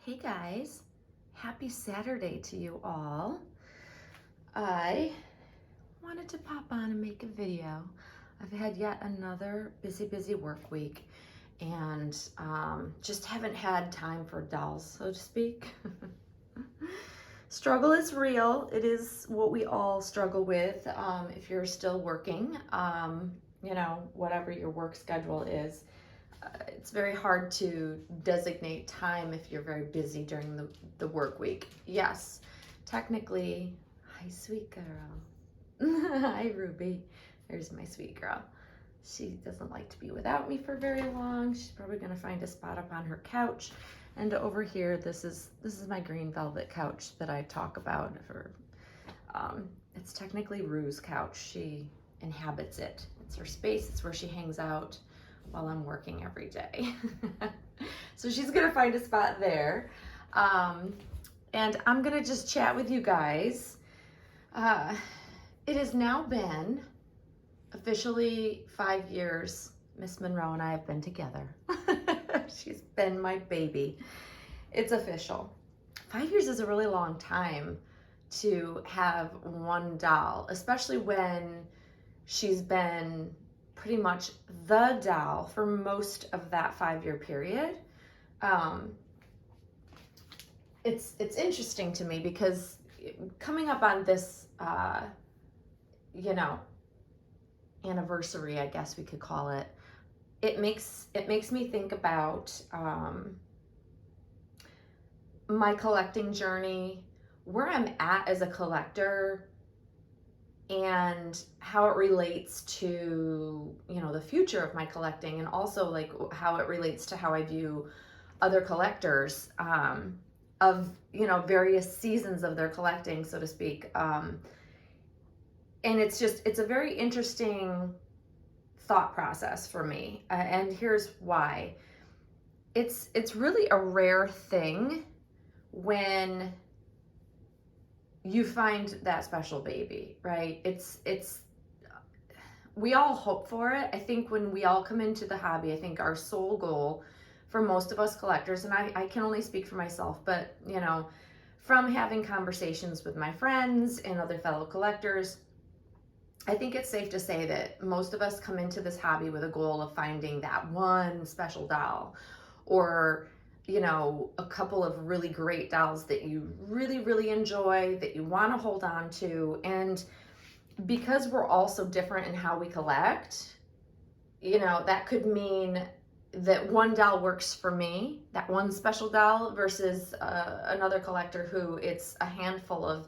Hey guys, happy Saturday to you all. I wanted to pop on and make a video. I've had yet another busy work week and just haven't had time for dolls, so to speak. Struggle is real. It is what we all struggle with if you're still working, whatever your work schedule is. It's very hard to designate time if you're very busy during the work week. Yes, technically, hi, sweet girl. Hi, Ruby. There's my sweet girl. She doesn't like to be without me for very long. She's probably gonna find a spot up on her couch. And over here, this is my green velvet couch that I talk about. It's technically Rue's couch. She inhabits it. It's her space. It's where she hangs out while I'm working every day. So she's gonna find a spot there. And I'm gonna just chat with you guys. It has now been officially 5 years Miss Monroe and I have been together. She's been my baby. It's official. 5 years is a really long time to have one doll, especially when she's been pretty much the doll for most of that 5-year period. It's interesting to me because coming up on this, anniversary, I guess we could call it, it makes me think about my collecting journey, where I'm at as a collector, and how it relates to the future of my collecting, and also like how it relates to how I view other collectors of various seasons of their collecting, so to speak. And it's a very interesting thought process for me, and here's why. It's really a rare thing when you find that special baby, right? It's we all hope for it. I think when we all come into the hobby, I think our sole goal for most of us collectors, and I can only speak for myself, but from having conversations with my friends and other fellow collectors, I think it's safe to say that most of us come into this hobby with a goal of finding that one special doll, or a couple of really great dolls that you really enjoy, that you want to hold on to. And because we're all so different in how we collect, that could mean that one doll works for me, that one special doll, versus another collector who it's a handful of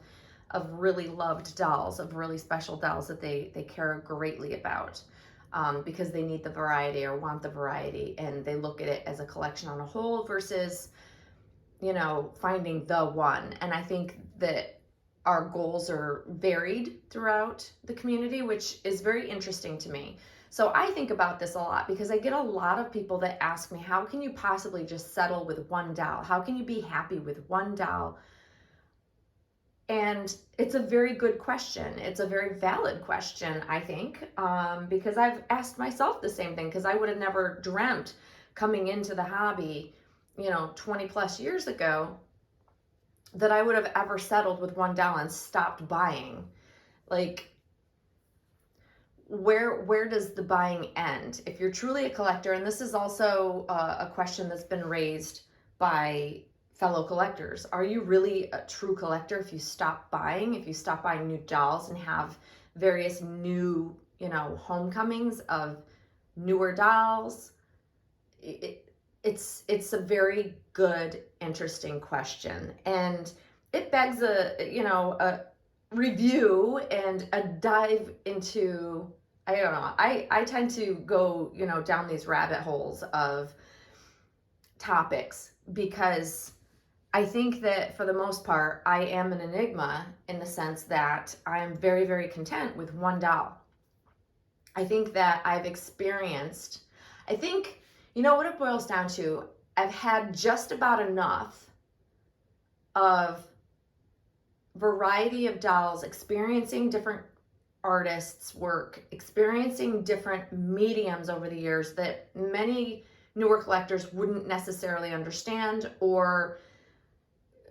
really loved dolls, of really special dolls that they care greatly about. Because they need the variety or want the variety, and they look at it as a collection on a whole versus finding the one. And I think that our goals are varied throughout the community, which is very interesting to me. So I think about this a lot because I get a lot of people that ask me, how can you possibly just settle with one doll? How can you be happy with one doll? And it's a very good question. It's a very valid question, I think, because I've asked myself the same thing, because I would have never dreamt coming into the hobby, 20 plus years ago, that I would have ever settled with one doll and stopped buying. Like, where does the buying end? If you're truly a collector, and this is also a question that's been raised by fellow collectors. Are you really a true collector if you stop buying new dolls and have various new, homecomings of newer dolls? It's a very good, interesting question. And it begs a review and a dive into, I don't know, I tend to go, down these rabbit holes of topics, because I think that for the most part, I am an enigma in the sense that I am very content with one doll. I think that I've experienced, what it boils down to, I've had just about enough of variety of dolls, experiencing different artists' work, experiencing different mediums over the years that many newer collectors wouldn't necessarily understand, or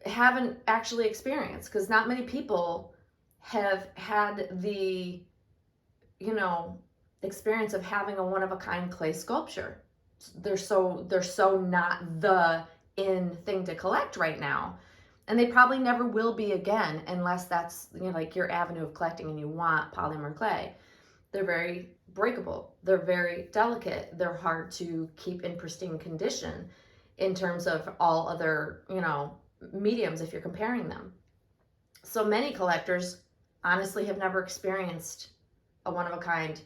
haven't actually experienced, because not many people have had the, you know, experience of having a one of a kind clay sculpture. They're so not the in thing to collect right now, and they probably never will be again, unless that's, you know, like your avenue of collecting and you want polymer clay. They're very breakable, they're very delicate, they're hard to keep in pristine condition in terms of all other, you know, mediums if you're comparing them. So many collectors honestly have never experienced a one of a kind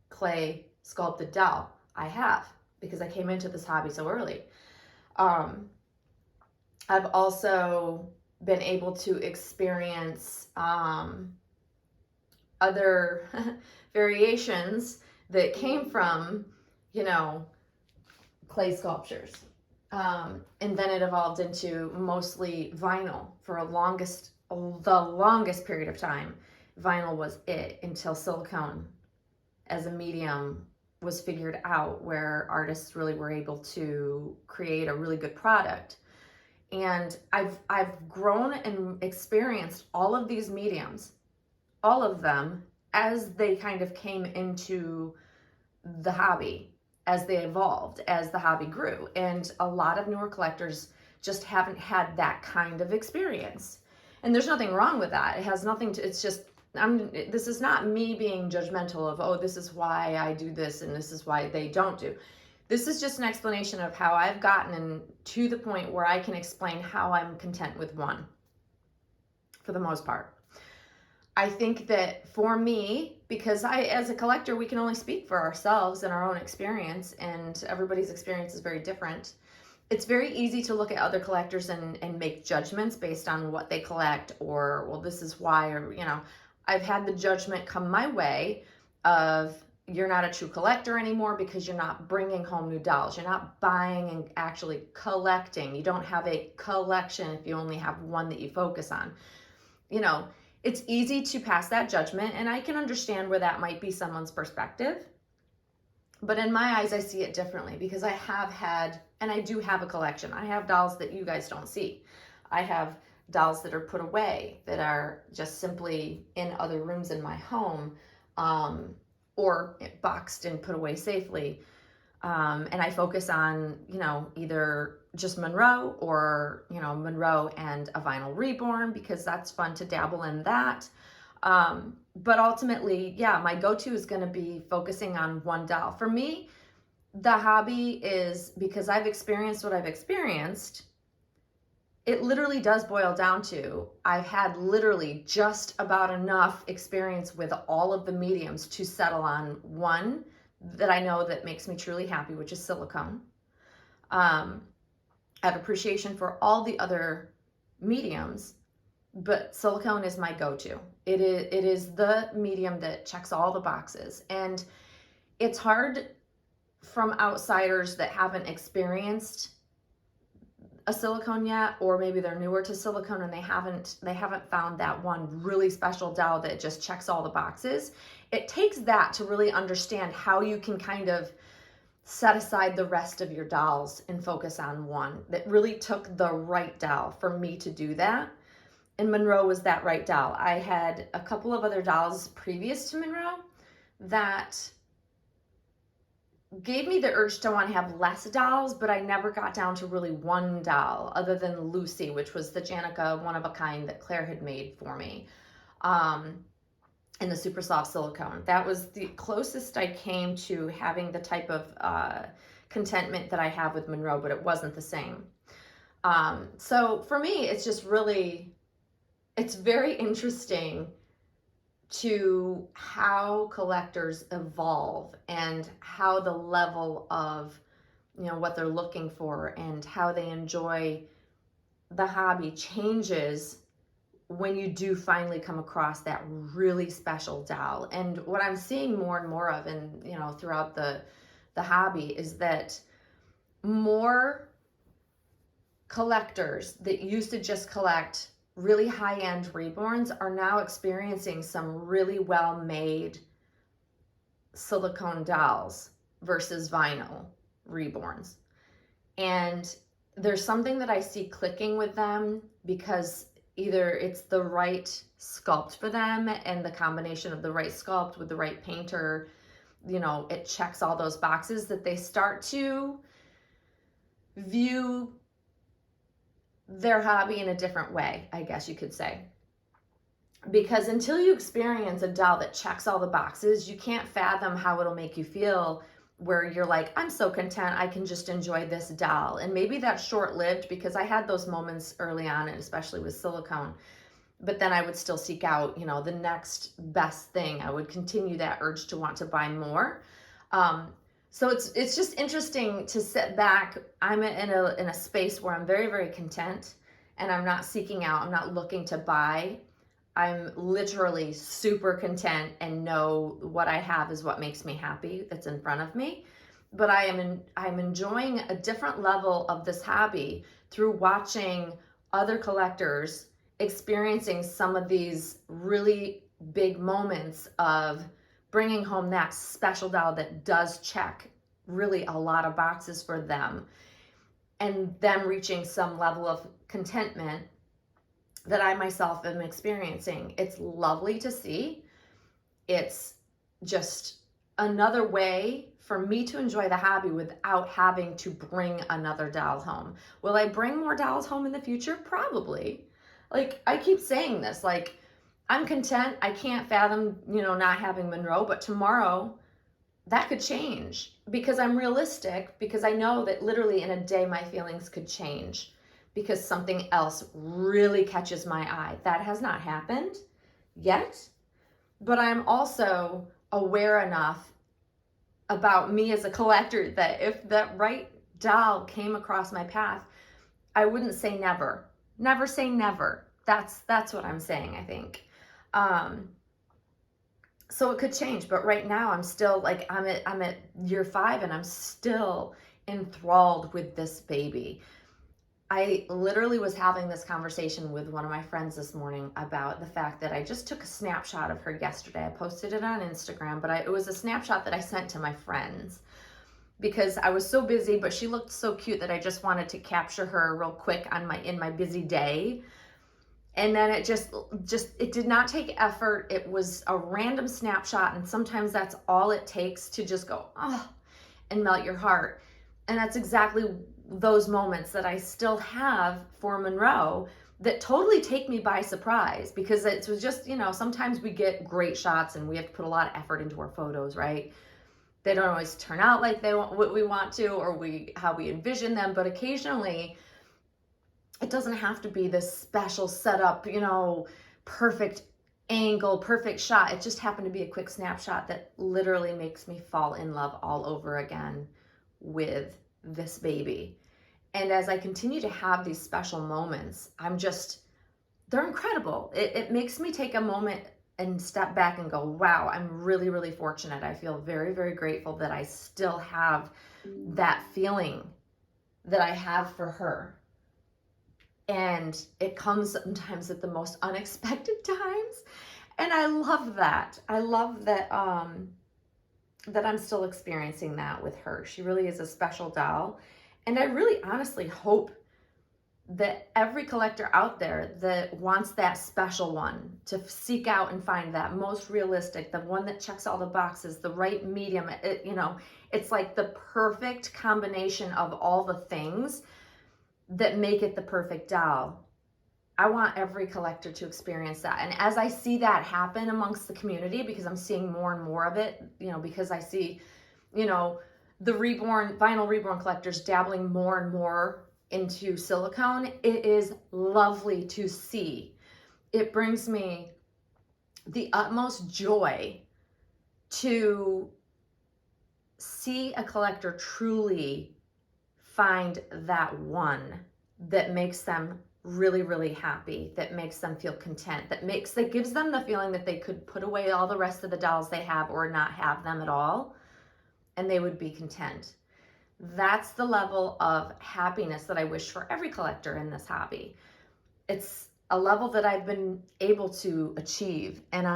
clay sculpted doll. I have, because I came into this hobby so early. Um, I've also been able to experience other variations that came from, you know, clay sculptures. And then it evolved into mostly vinyl for the longest period of time. Vinyl was it, until silicone as a medium was figured out, where artists really were able to create a really good product. And I've grown and experienced all of these mediums, all of them, as they kind of came into the hobby, as they evolved, as the hobby grew. And a lot of newer collectors just haven't had that kind of experience. And there's nothing wrong with that. It has nothing to, it's just, this is not me being judgmental of, oh, this is why I do this and this is why they don't do. This is just an explanation of how I've gotten to the point where I can explain how I'm content with one, for the most part. I think that for me, because as a collector, we can only speak for ourselves and our own experience, and everybody's experience is very different. It's very easy to look at other collectors and make judgments based on what they collect, or, well, this is why, or, you know, I've had the judgment come my way of, you're not a true collector anymore because you're not bringing home new dolls. You're not buying and actually collecting. You don't have a collection if you only have one that you focus on. You know, it's easy to pass that judgment, and I can understand where that might be someone's perspective. But in my eyes, I see it differently, because I have had, and I do have a collection. I have dolls that you guys don't see. I have dolls that are put away, that are just simply in other rooms in my home, or boxed and put away safely. And I focus on, you know, either just Monroe, or, you know, Monroe and a vinyl reborn, because that's fun to dabble in that. But ultimately, yeah, my go-to is going to be focusing on one doll. For me, the hobby is, because I've experienced what I've experienced, it literally does boil down to, I've had literally just about enough experience with all of the mediums to settle on one that I know that makes me truly happy, which is silicone. I have appreciation for all the other mediums, but silicone is my go-to. It is the medium that checks all the boxes. And it's hard from outsiders that haven't experienced a silicone yet, or maybe they're newer to silicone and they haven't found that one really special doll that just checks all the boxes. It takes that to really understand how you can kind of set aside the rest of your dolls and focus on one. That really took the right doll for me to do that. And Monroe was that right doll. I had a couple of other dolls previous to Monroe that gave me the urge to want to have less dolls, but I never got down to really one doll, other than Lucy, which was the Janica one of a kind that Claire had made for me, in the super soft silicone. That was the closest I came to having the type of contentment that I have with Monroe, but it wasn't the same. So for me, it's just really, it's very interesting to how collectors evolve, and how the level of, you know, what they're looking for and how they enjoy the hobby changes when you do finally come across that really special doll. And what I'm seeing more and more of, and, you know, throughout the hobby, is that more collectors that used to just collect really high-end reborns are now experiencing some really well-made silicone dolls versus vinyl reborns. And there's something that I see clicking with them because either it's the right sculpt for them, and the combination of the right sculpt with the right painter, it checks all those boxes, that they start to view their hobby in a different way, I guess you could say. Because until you experience a doll that checks all the boxes, you can't fathom how it'll make you feel, where you're like, I'm so content, I can just enjoy this doll. And maybe that's short-lived, because I had those moments early on, and especially with silicone. But then I would still seek out, the next best thing. I would continue that urge to want to buy more. So it's just interesting to sit back. I'm in a space where I'm very, very content, and I'm not seeking out, I'm not looking to buy. I'm literally super content and know what I have is what makes me happy, that's in front of me. But I'm enjoying a different level of this hobby through watching other collectors experiencing some of these really big moments of bringing home that special doll that does check really a lot of boxes for them, and them reaching some level of contentment that I myself am experiencing. It's lovely to see. It's just another way for me to enjoy the hobby without having to bring another doll home. Will I bring more dolls home in the future? Probably. Like, I keep saying this, like, I'm content. I can't fathom, not having Monroe, but tomorrow that could change, because I'm realistic, because I know that literally in a day my feelings could change because something else really catches my eye. That has not happened yet, but I'm also aware enough about me as a collector that if that right doll came across my path, I wouldn't say never. Never say never. That's what I'm saying, I think. So it could change, but right now I'm still like, I'm at year 5, and I'm still enthralled with this baby. I literally was having this conversation with one of my friends this morning about the fact that I just took a snapshot of her yesterday. I posted it on Instagram, but it was a snapshot that I sent to my friends because I was so busy, but she looked so cute that I just wanted to capture her real quick in my busy day. And then it it did not take effort. It was a random snapshot, and sometimes that's all it takes to just go, oh, and melt your heart. And that's exactly those moments that I still have for Monroe that totally take me by surprise, because it was just, sometimes we get great shots and we have to put a lot of effort into our photos, right? They don't always turn out like what we want to, or how we envision them, but occasionally it doesn't have to be this special setup, perfect angle, perfect shot. It just happened to be a quick snapshot that literally makes me fall in love all over again with this baby. And as I continue to have these special moments, they're incredible. It makes me take a moment and step back and go, wow, I'm really, really fortunate. I feel very, very grateful that I still have that feeling that I have for her. And it comes sometimes at the most unexpected times. And I love that. I love that that I'm still experiencing that with her. She really is a special doll. And I really honestly hope that every collector out there that wants that special one to seek out and find that most realistic, the one that checks all the boxes, the right medium, it's like the perfect combination of all the things that make it the perfect doll. I want every collector to experience that. And as I see that happen amongst the community, because I'm seeing more and more of it, because I see, the vinyl reborn collectors dabbling more and more into silicone, it is lovely to see. It brings me the utmost joy to see a collector truly find that one that makes them really, really happy, that makes them feel content, that gives them the feeling that they could put away all the rest of the dolls they have or not have them at all, and they would be content. That's the level of happiness that I wish for every collector in this hobby. It's a level that I've been able to achieve, and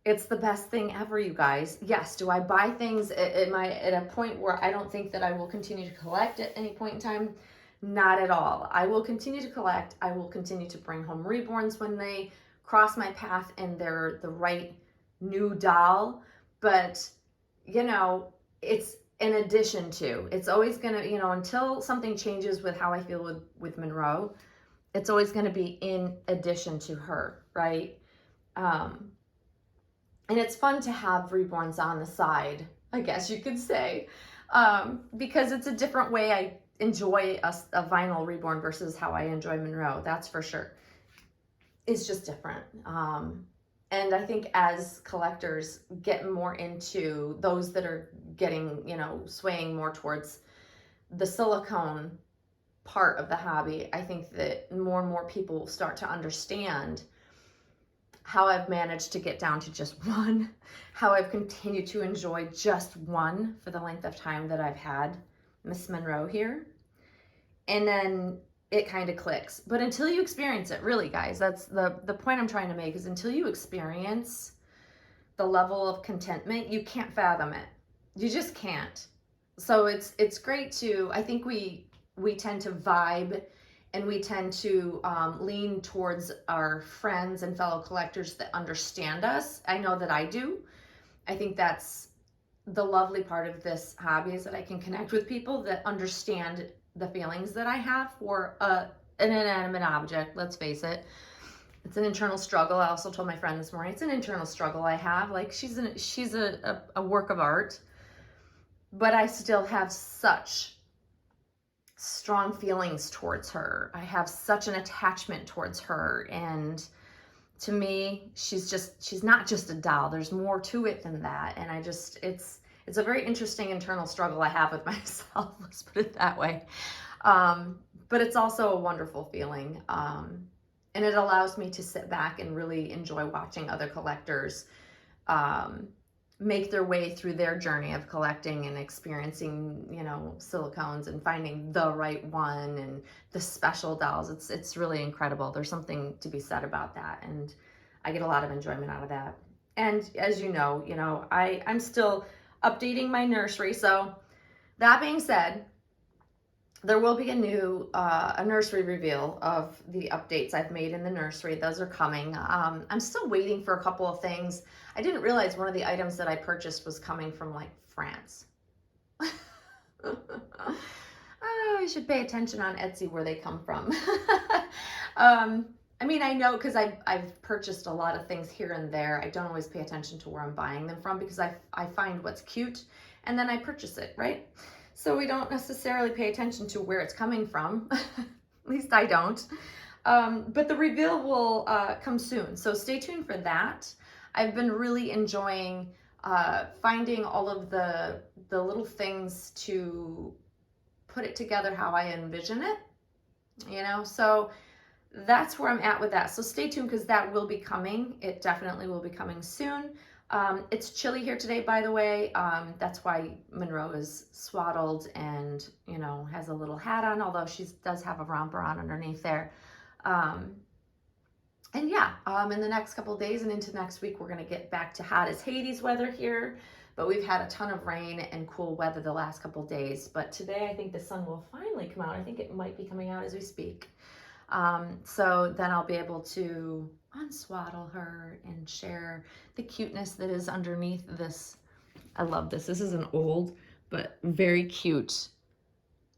It's the best thing ever, you guys. Yes, do I buy things at a point where I don't think that I will continue to collect at any point in time? Not at all. I will continue to collect. I will continue to bring home reborns when they cross my path and they're the right new doll. But, you know, it's in addition to, it's always going to, you know, until something changes with how I feel with Monroe, it's always going to be in addition to her, right? And it's fun to have reborns on the side, I guess you could say, because it's a different way I enjoy a vinyl reborn versus how I enjoy Monroe. That's for sure. It's just different. And I think as collectors get more into those that are getting, you know, swaying more towards the silicone part of the hobby, I think that more and more people start to understand how I've managed to get down to just one, how I've continued to enjoy just one for the length of time that I've had Miss Monroe here. And then it kind of clicks. But until you experience it, really, guys, that's the point I'm trying to make, is until you experience the level of contentment, you can't fathom it. You just can't. So it's great to, I think we tend to vibe, and we tend to lean towards our friends and fellow collectors that understand us. I know that I do. I think that's the lovely part of this hobby, is that I can connect with people that understand the feelings that I have for an inanimate object. Let's face it. It's an internal struggle. I also told my friend this morning, it's an internal struggle I have. Like, she's a work of art, but I still have such strong feelings towards her. I have such an attachment towards her, and to me, she's not just a doll. There's more to it than that. And it's a very interesting internal struggle I have with myself, let's put it that way. But it's also a wonderful feeling. And it allows me to sit back and really enjoy watching other collectors make their way through their journey of collecting and experiencing, you know, silicones and finding the right one and the special dolls. It's really incredible. There's something to be said about that, and I get a lot of enjoyment out of that. And as you know, I'm still updating my nursery. So that being said, there will be a new a nursery reveal of the updates I've made in the nursery. Those are coming. I'm still waiting for a couple of things. I didn't realize one of the items that I purchased was coming from like France. Oh, I should pay attention on Etsy where they come from. I mean, I know, because I've purchased a lot of things here and there. I don't always pay attention to where I'm buying them from, because I find what's cute and then I purchase it, right? So we don't necessarily pay attention to where it's coming from. At least I don't. But the reveal will come soon. So stay tuned for that. I've been really enjoying finding all of the little things to put it together how I envision it, you know? So that's where I'm at with that. So stay tuned, because that will be coming. It definitely will be coming soon. It's chilly here today, by the way. That's why Monroe is swaddled and, you know, has a little hat on, although she does have a romper on underneath there. And yeah, in the next couple of days and into next week, we're going to get back to hot as Hades weather here. But we've had a ton of rain and cool weather the last couple of days. But today, I think the sun will finally come out. I think it might be coming out as we speak. So then I'll be able to unswaddle her and share the cuteness that is underneath this. I love this. This is an old but very cute,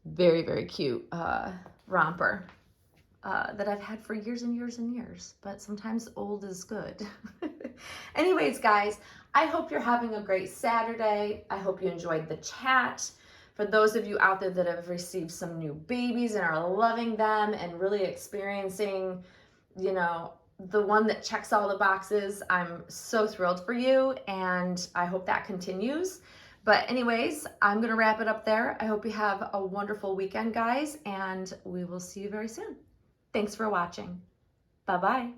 very, very cute romper that I've had for years and years and years. But sometimes old is good. Anyways, guys, I hope you're having a great Saturday. I hope you enjoyed the chat. For those of you out there that have received some new babies and are loving them and really experiencing, you know, the one that checks all the boxes, I'm so thrilled for you, and I hope that continues. But anyways, I'm going to wrap it up there. I hope you have a wonderful weekend, guys, and we will see you very soon. Thanks for watching. Bye-bye.